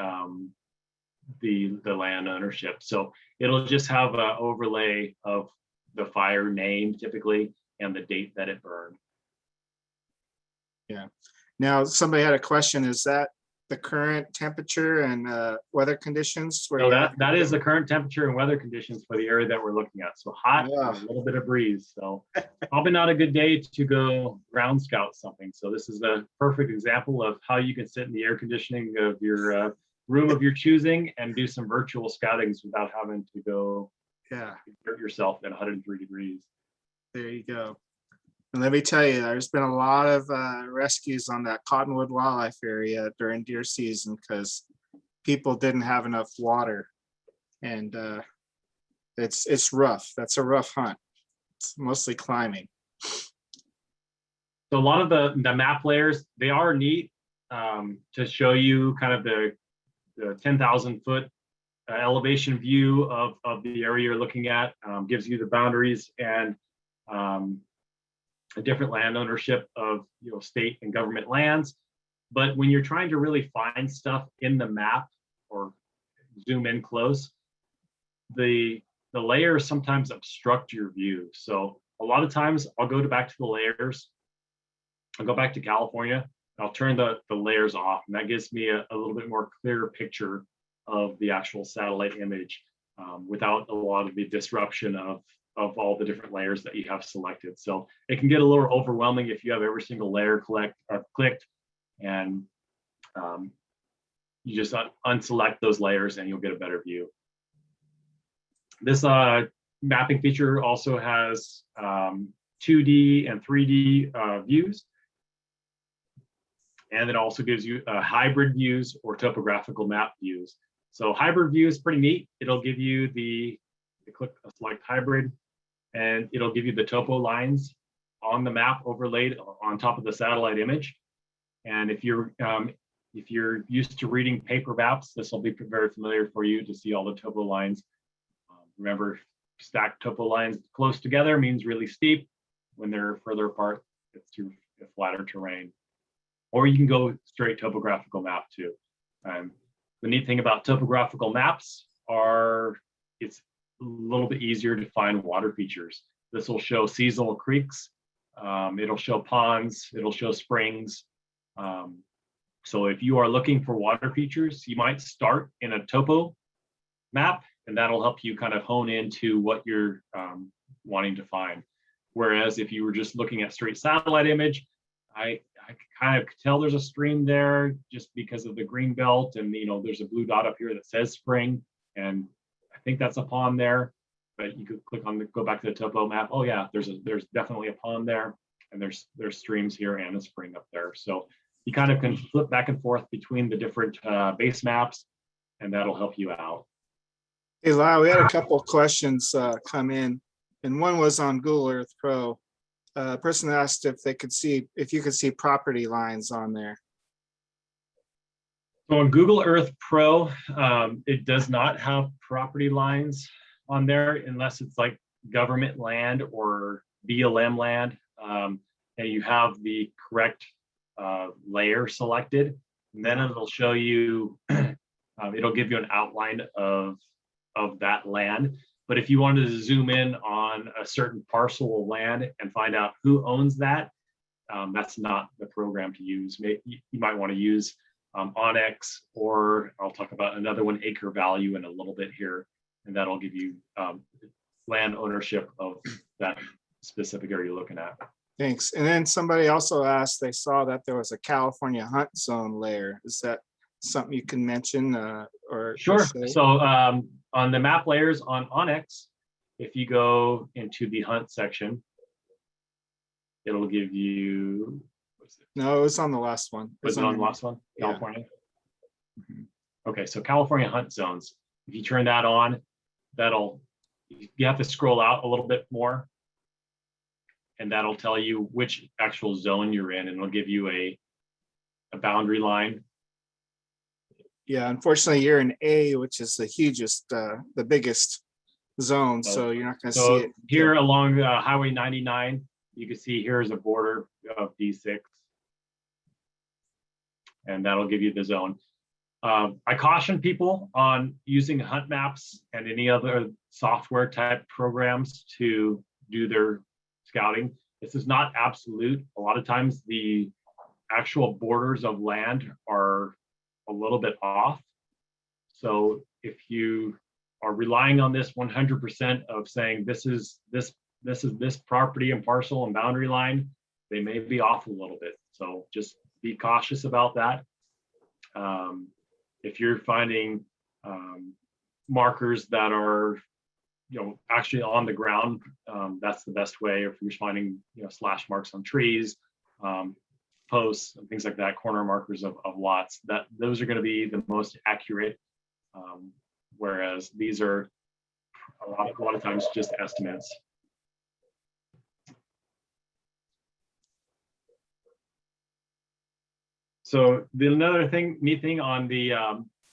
the land ownership. So it'll just have an overlay of the fire name typically and the date that it burned. Yeah. Now somebody had a question. Is that the current temperature and weather conditions? So that is the current temperature and weather conditions for the area that we're looking at. So hot, a little bit of breeze. So probably not a good day to go ground scout something. So this is a perfect example of how you can sit in the air conditioning of your room of your choosing and do some virtual scoutings without having to go hurt yourself at 103 degrees. There you go. And let me tell you, there's been a lot of rescues on that Cottonwood Wildlife area during deer season because people didn't have enough water, and it's rough. That's a rough hunt. It's mostly climbing. So a lot of the map layers, they are neat to show you kind of the 10,000 foot elevation view of the area you're looking at. Gives you the boundaries and a different land ownership of state and government lands. But when you're trying to really find stuff in the map or zoom in close, the layers sometimes obstruct your view. So a lot of times I'll go back to the layers. I'll go back to California. I'll turn the layers off, and that gives me a little bit more clear picture of the actual satellite image without a lot of the disruption of all the different layers that you have selected. So it can get a little overwhelming if you have every single layer clicked, and you just unselect those layers and you'll get a better view. This mapping feature also has 2D and 3D views. And it also gives you hybrid views or topographical map views. So hybrid view is pretty neat. It'll give you click select hybrid, and it'll give you the topo lines on the map overlaid on top of the satellite image. And if you're used to reading paper maps, this will be very familiar for you to see all the topo lines. Remember, stacked topo lines close together means really steep. When they're further apart, it's through flatter terrain. Or you can go straight topographical map too. The neat thing about topographical maps are it's a little bit easier to find water features. This will show seasonal creeks. It'll show ponds. It'll show springs. So if you are looking for water features, you might start in a topo map, and that'll help you kind of hone into what you're wanting to find. Whereas if you were just looking at straight satellite image, I kind of tell there's a stream there just because of the green belt, and there's a blue dot up here that says spring, and I think that's a pond there. But you could click on go back to the topo map. Oh yeah, there's definitely a pond there, and there's streams here and a spring up there. So you kind of can flip back and forth between the different base maps, and that'll help you out. Hey Lyle, we had a couple of questions come in, and one was on Google Earth Pro. A person asked if you could see property lines on there. So on Google Earth Pro, it does not have property lines on there unless it's like government land or BLM land, and you have the correct layer selected. And then it'll show you, it'll give you an outline of that land. But if you wanted to zoom in on a certain parcel of land and find out who owns that, that's not the program to use. You might want to use OnX, or I'll talk about another one, AcreValue, in a little bit here. and that'll give you land ownership of that specific area you're looking at. Thanks. And then somebody also asked, they saw that there was a California hunt zone layer. Is that something you can mention or Sure. say? So on the map layers on OnX, if you go into the hunt section, it'll give you, what's it? No, it was on the last one. Was it on the last one? Yeah. California? Okay, so California hunt zones. If you turn that on, you have to scroll out a little bit more, and that'll tell you which actual zone you're in, and it'll give you a boundary line. Yeah, unfortunately, you're in A, which is the hugest, the biggest zone, so you're not going to see it. Here along Highway 99, you can see here's a border of D6, and that'll give you the zone. I caution people on using hunt maps and any other software type programs to do their scouting. This is not absolute. A lot of times the actual borders of land are a little bit off. So if you are relying on this 100% of saying this is this property and parcel and boundary line, they may be off a little bit. So just be cautious about that. If you're finding markers that are, actually on the ground, that's the best way. If you're finding, slash marks on trees, posts, and things like that, corner markers of lots, those are going to be the most accurate. Whereas these are a lot of times just estimates. So another neat thing on the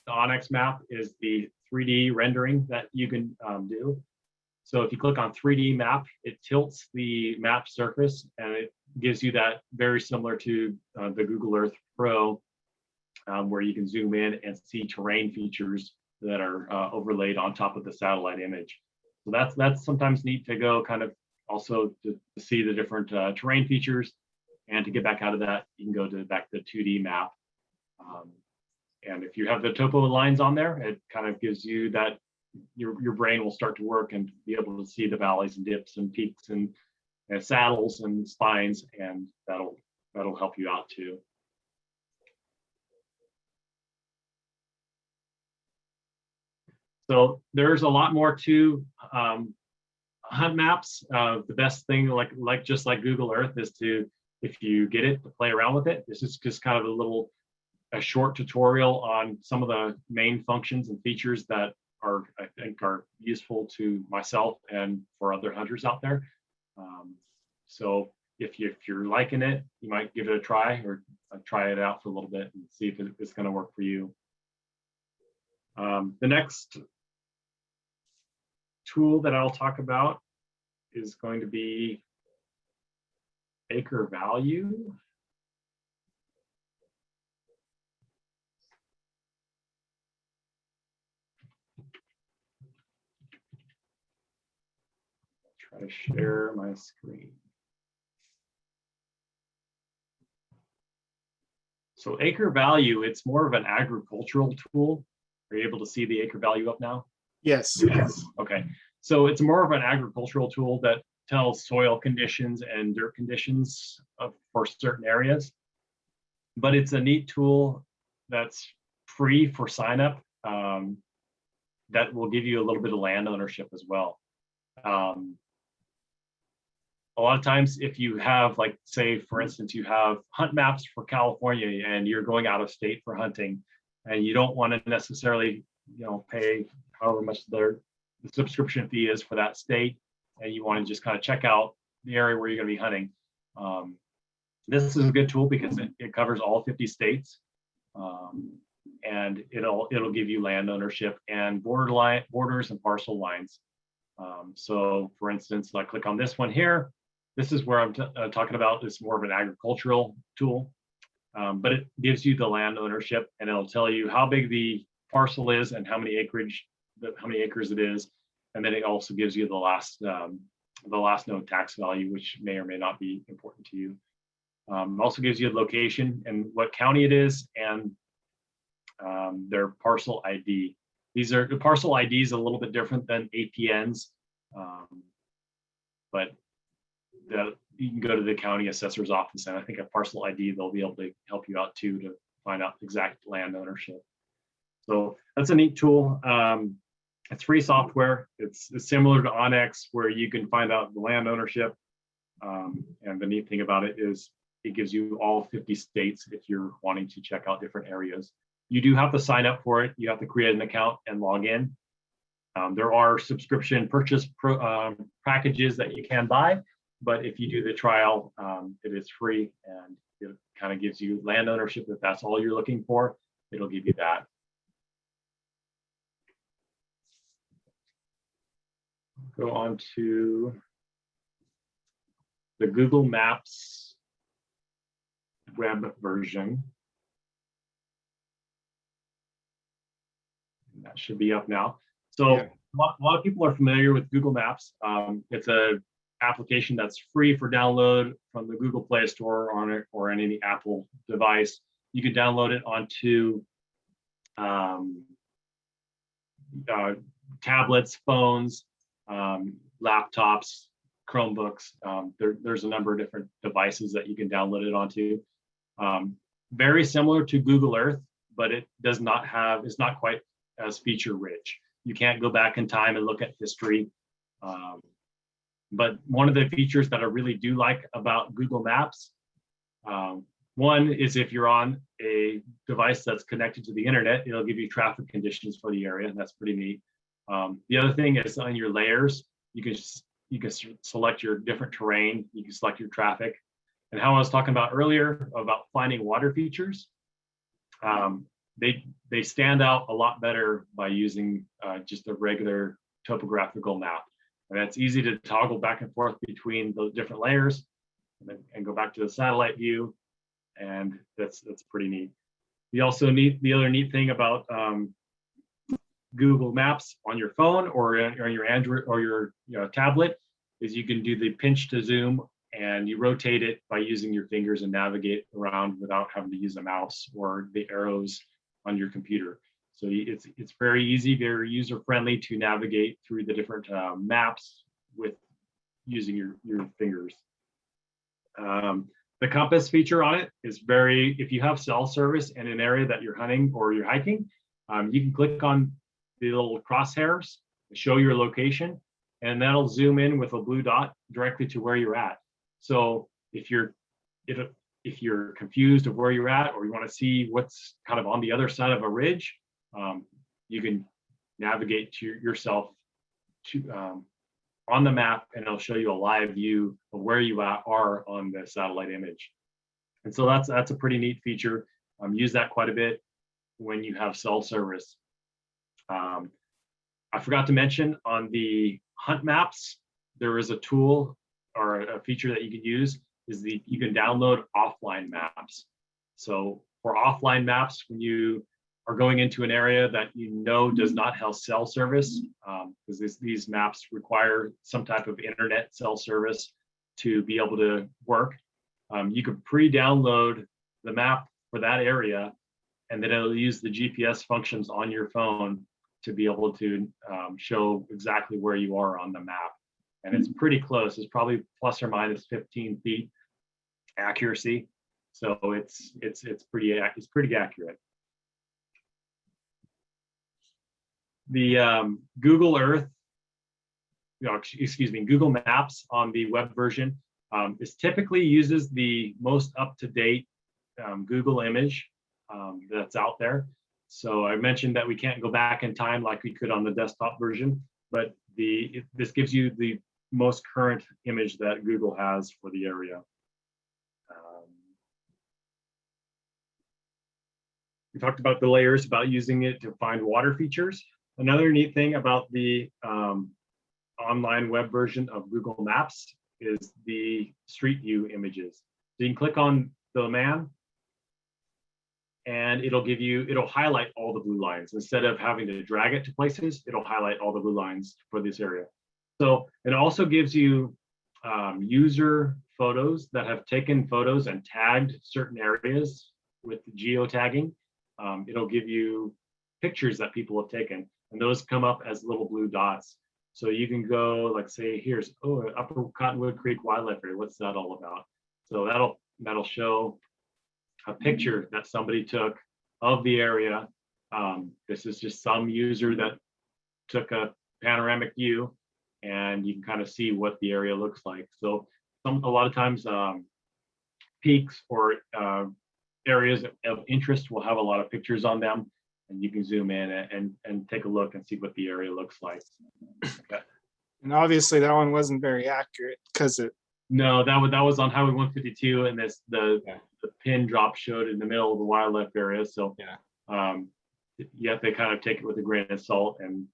OnX map is the 3D rendering that you can do. So if you click on 3D map, it tilts the map surface and it gives you that very similar to the Google Earth Pro, where you can zoom in and see terrain features that are overlaid on top of the satellite image. So that's sometimes neat to go kind of also to see the different terrain features. And to get back out of that, you can go back to the 2D map. And if you have the topo lines on there, it kind of gives you that your brain will start to work and be able to see the valleys and dips and peaks and saddles and spines, and that'll help you out too. So there's a lot more to hunt maps. The best thing, just like Google Earth, is to, if you get it, to play around with it. This is just kind of a short tutorial on some of the main functions and features that I think are useful to myself and for other hunters out there. So if you're liking it, you might give it a try or try it out for a little bit and see if it's going to work for you. The next tool that I'll talk about is going to be AcreValue. Try to share my screen. So AcreValue, it's more of an agricultural tool. Are you able to see the AcreValue up now? Yes. Okay. So it's more of an agricultural tool that tells soil conditions and dirt conditions for certain areas. But it's a neat tool that's free for sign up, that will give you a little bit of land ownership as well. A lot of times if you have, like, say, for instance, you have hunt maps for California and you're going out of state for hunting and you don't want to necessarily, pay however much the subscription fee is for that state, and you want to just kind of check out the area where you're going to be hunting. This is a good tool because it covers all 50 states, and it'll give you land ownership and borders and parcel lines. So for instance, I click on this one here. This is where I'm talking about. It's more of an agricultural tool, but it gives you the land ownership, and it'll tell you how big the parcel is and how many acres it is, and then it also gives you the last known tax value, which may or may not be important to you. Also gives you a location and what county it is and their parcel ID. These are the parcel IDs, a little bit different than APNs, but you can go to the county assessor's office, and I think a parcel ID, they'll be able to help you out too to find out exact land ownership. So that's a neat tool. It's free software. It's similar to OnX, where you can find out the land ownership. And the neat thing about it is it gives you all 50 states if you're wanting to check out different areas. You do have to sign up for it. You have to create an account and log in. There are subscription purchase packages that you can buy, but if you do the trial, it is free, and it kind of gives you land ownership. If that's all you're looking for, it'll give you that. Go on to the Google Maps web version. That should be up now. So yeah. A lot of people are familiar with Google Maps. It's a application that's free for download from the Google Play Store on it or any Apple device. You can download it onto tablets, phones, laptops, Chromebooks. There's a number of different devices that you can download it onto. Very similar to Google Earth, but it does not have, it's not quite as feature rich. You can't go back in time and look at history. But one of the features that I really do like about Google Maps, one is if you're on a device that's connected to the internet, it'll give you traffic conditions for the area, and that's pretty neat. The other thing is on your layers, you can select your different terrain, you can select your traffic. And how I was talking about earlier about finding water features, they stand out a lot better by using just a regular topographical map. And it's easy to toggle back and forth between those different layers and go back to the satellite view. And that's pretty neat. The other neat thing about Google Maps on your phone or on your Android or your tablet is you can do the pinch to zoom, and you rotate it by using your fingers and navigate around without having to use a mouse or the arrows on your computer. So it's very easy, very user-friendly to navigate through the different maps with using your fingers. The compass feature on it is if you have cell service in an area that you're hunting or you're hiking, you can click on the little crosshairs, show your location, and that'll zoom in with a blue dot directly to where you're at. So if you're confused of where you're at, or you want to see what's kind of on the other side of a ridge, you can navigate to yourself on the map, and it'll show you a live view of where you are on the satellite image. And so that's a pretty neat feature. Use that quite a bit when you have cell service. I forgot to mention on the hunt maps, there is a tool or a feature that you can use is you can download offline maps. So for offline maps, when you are going into an area that does not have cell service, because these maps require some type of internet cell service to be able to work, you can pre-download the map for that area, and then it'll use the GPS functions on your phone to be able to show exactly where you are on the map. And it's pretty close. It's probably plus or minus 15 feet accuracy. So it's pretty accurate. The Google Earth, Google Maps on the web version is typically uses the most up-to-date Google image that's out there. So I mentioned that we can't go back in time like we could on the desktop version, but this gives you the most current image that Google has for the area. We talked about the layers, about using it to find water features. Another neat thing about the online web version of Google Maps is the Street View images. So you can click on the man, and it'll highlight all the blue lines. Instead of having to drag it to places, it'll highlight all the blue lines for this area. So it also gives you user photos that have taken photos and tagged certain areas with geotagging. It'll give you pictures that people have taken. and those come up as little blue dots. So you can go, like, say, here's, oh, Upper Cottonwood Creek Wildlife Area. What's that all about? So that'll show a picture that somebody took of the area. This is just some user that took a panoramic view, and you can kind of see what the area looks like. So a lot of times peaks or areas of interest will have a lot of pictures on them, and you can zoom in and take a look and see what the area looks like. Okay. And obviously that one wasn't very accurate because it. No, that was on Highway 152, and the pin drop showed in the middle of the wildlife area. So you have to kind of take it with a grain of salt and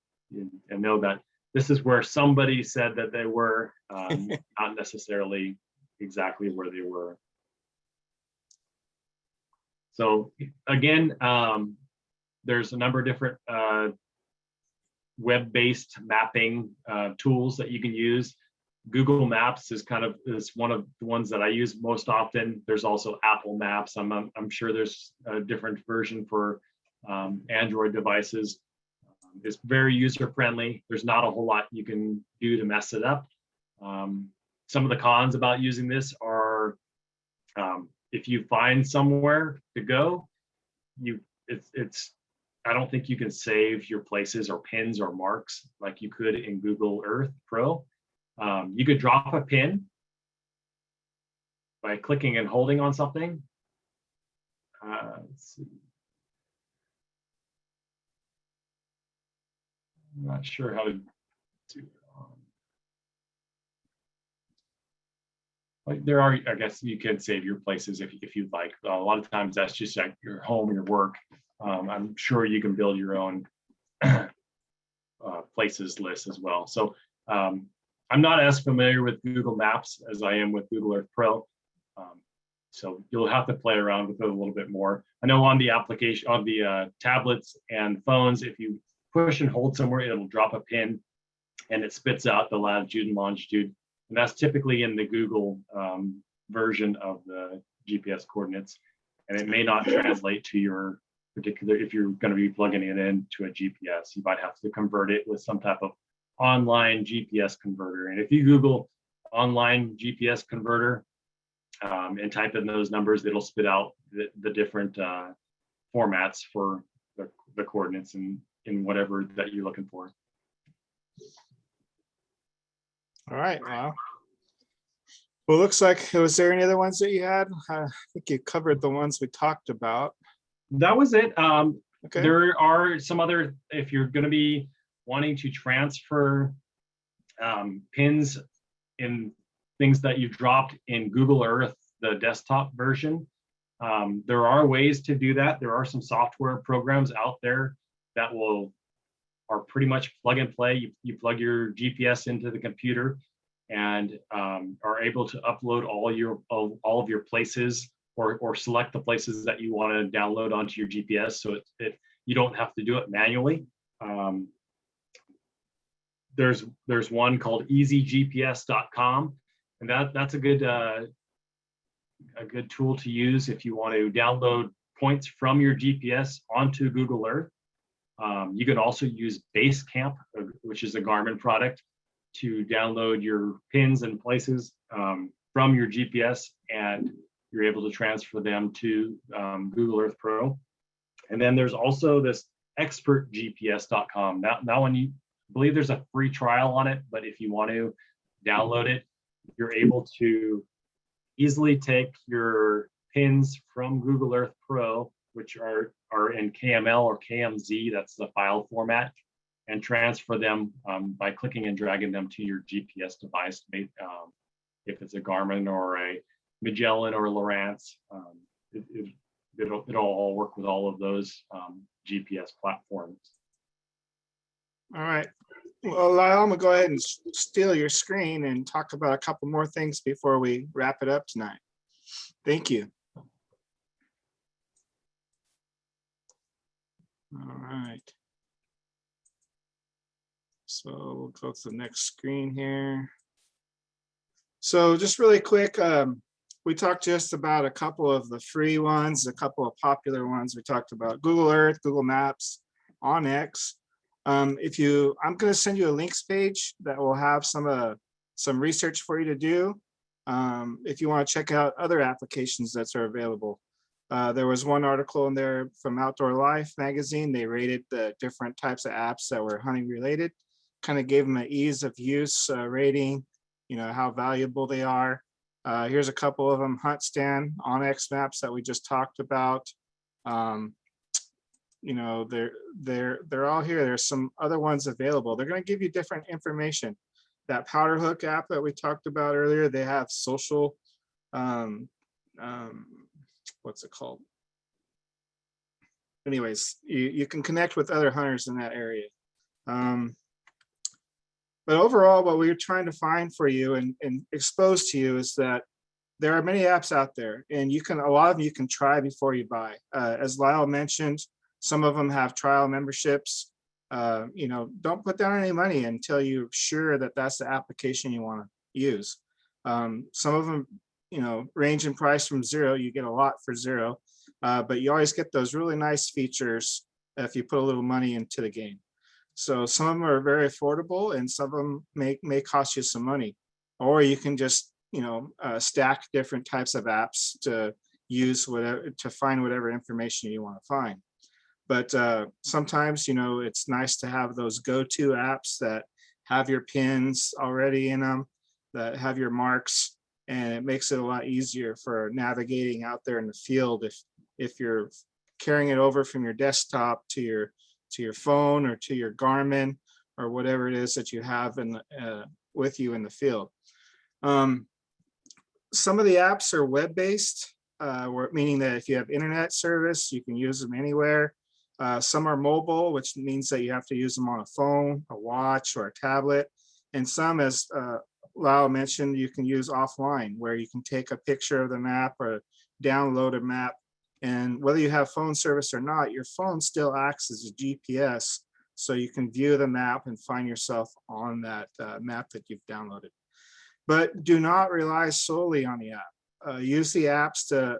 know that this is where somebody said that they were, not necessarily exactly where they were. So again, there's a number of different web-based mapping tools that you can use. Google Maps is one of the ones that I use most often. There's also Apple Maps. I'm sure there's a different version for Android devices. It's very user-friendly. There's not a whole lot you can do to mess it up. Some of the cons about using this are if you find somewhere to go, I don't think you can save your places or pins or marks like you could in Google Earth Pro. You could drop a pin by clicking and holding on something. Let's see. I'm not sure how to do it. Like there are, I guess you can save your places if you'd like. A lot of times that's just like your home, your work. I'm sure you can build your own places list as well. So I'm not as familiar with Google Maps as I am with Google Earth Pro. So you'll have to play around with it a little bit more. I know on the application, on the tablets and phones, if you push and hold somewhere, it'll drop a pin and it spits out the latitude and longitude. And that's typically in the Google version of the GPS coordinates. And it may not translate to your particular, if you're going to be plugging it into a GPS, you might have to convert it with some type of online GPS converter. And if you Google online GPS converter and type in those numbers, it'll spit out the different formats for the coordinates in whatever that you're looking for. All right. Wow. Well, looks like, was there any other ones that you had? I think you covered the ones we talked about. That was it. Okay. There are some other, if you're going to be wanting to transfer pins in things that you dropped in Google Earth, the desktop version, there are ways to do that. There are some software programs out there that are pretty much plug and play. You plug your GPS into the computer and are able to upload all of your places or select the places that you want to download onto your GPS, so you don't have to do it manually. There's one called easygps.com, and that's a good tool to use if you want to download points from your GPS onto Google Earth. You can also use Basecamp, which is a Garmin product, to download your pins and places from your GPS, and you're able to transfer them to Google Earth Pro. And then there's also this expertgps.com. Now when you believe there's a free trial on it, but if you want to download it, you're able to easily take your pins from Google Earth Pro, which are in KML or KMZ, that's the file format, and transfer them by clicking and dragging them to your GPS device. If it's a Garmin or a Magellan or a Lowrance, it'll all work with all of those GPS platforms. All right. Well, Lyle, I'm gonna go ahead and steal your screen and talk about a couple more things before we wrap it up tonight. Thank you. All right. So we'll go to the next screen here. So just really quick, we talked just about a couple of the free ones, a couple of popular ones. We talked about Google Earth, Google Maps, OnX. I'm going to send you a links page that will have some research for you to do. If you want to check out other applications that are available. There was one article in there from Outdoor Life magazine. They rated the different types of apps that were hunting related, kind of gave them an ease of use rating, how valuable they are. Here's a couple of them: Hunt Stand, OnX Maps that we just talked about. They're all here. There's some other ones available. They're going to give you different information. That Powder Hook app that we talked about earlier, they have social, what's it called? Anyways, you can connect with other hunters in that area. But overall, what we're trying to find for you and expose to you is that there are many apps out there, and a lot of them you can try before you buy. As Lyle mentioned, some of them have trial memberships. Don't put down any money until you're sure that that's the application you want to use. Some of them, range in price from $0. You get a lot for $0, but you always get those really nice features if you put a little money into the game. So some of them are very affordable, and some of them may cost you some money, or you can just stack different types of apps to use to find whatever information you want to find. But sometimes, it's nice to have those go-to apps that have your pins already in them, that have your marks, and it makes it a lot easier for navigating out there in the field if you're carrying it over from your desktop to your phone or to your Garmin or whatever it is that you have with you in the field. Some of the apps are web-based, meaning that if you have internet service, you can use them anywhere. Some are mobile, which means that you have to use them on a phone, a watch, or a tablet. And some, as Lau mentioned, you can use offline, where you can take a picture of the map or download a map. And whether you have phone service or not, your phone still acts as a GPS, so you can view the map and find yourself on that map that you've downloaded. But do not rely solely on the app. Use the apps to,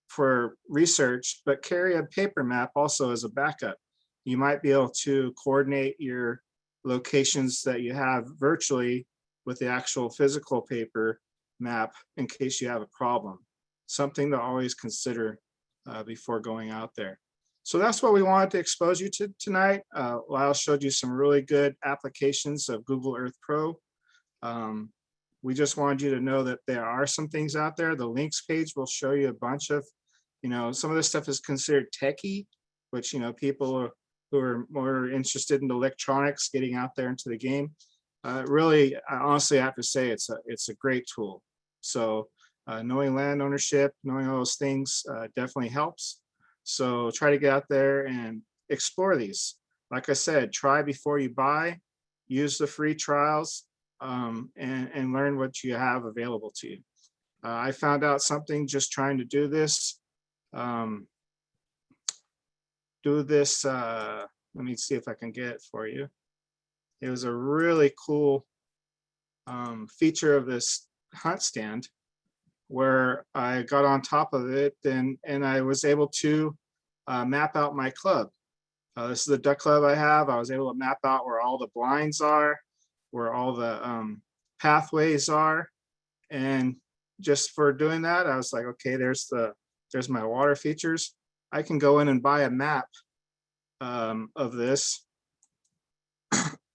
for research, but carry a paper map also as a backup. You might be able to coordinate your locations that you have virtually with the actual physical paper map in case you have a problem. Something to always consider before going out there. So that's what we wanted to expose you to tonight. Lyle showed you some really good applications of Google Earth Pro. We just wanted you to know that there are some things out there. The links page will show you a bunch of, some of this stuff is considered techie, which, people who are more interested in electronics getting out there into the game. Really, I honestly have to say it's a great tool. So knowing land ownership, knowing all those things definitely helps. So try to get out there and explore these. Like I said, try before you buy, use the free trials, and learn what you have available to you. I found out something just trying to do this. Let me see if I can get it for you. It was a really cool feature of this hunt stand where I got on top of it and I was able to map out my club. This is the duck club I have. I was able to map out where all the blinds are, where all the pathways are. And just for doing that, I was like, okay, there's my water features. I can go in and buy a map of this.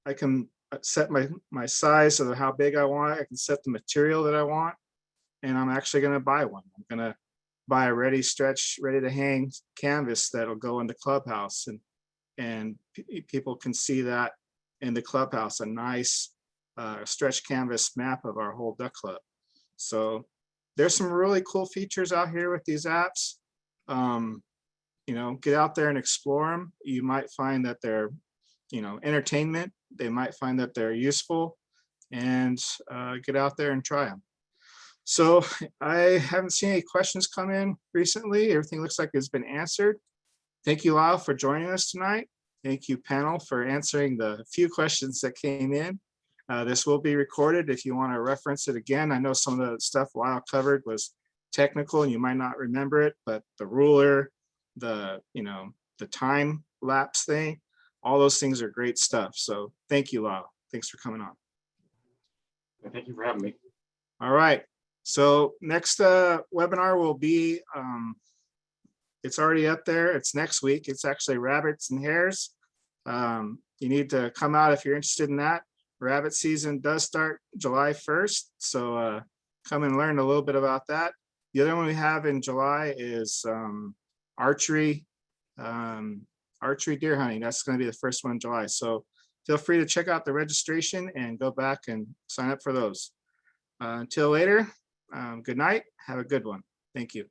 I can set my size of how big I want. I can set the material that I want. And I'm actually going to buy one. I'm going to buy a ready to hang canvas that'll go in the clubhouse, and people can see that in the clubhouse, a nice stretch canvas map of our whole duck club. So there's some really cool features out here with these apps. Get out there and explore them. You might find that they're, entertainment. They might find that they're useful, and get out there and try them. So I haven't seen any questions come in recently. Everything looks like it's been answered. Thank you, Lyle, for joining us tonight. Thank you, panel, for answering the few questions that came in. This will be recorded if you want to reference it again. I know some of the stuff Lyle covered was technical and you might not remember it, but the ruler, the time lapse thing, all those things are great stuff. So thank you, Lyle. Thanks for coming on. Thank you for having me. All right. So next webinar will be, it's already up there. It's next week. It's actually rabbits and hares. You need to come out if you're interested in that. Rabbit season does start July 1st. So come and learn a little bit about that. The other one we have in July is archery deer hunting. That's going to be the first one in July. So feel free to check out the registration and go back and sign up for those. Until later, good night. Have a good one. Thank you.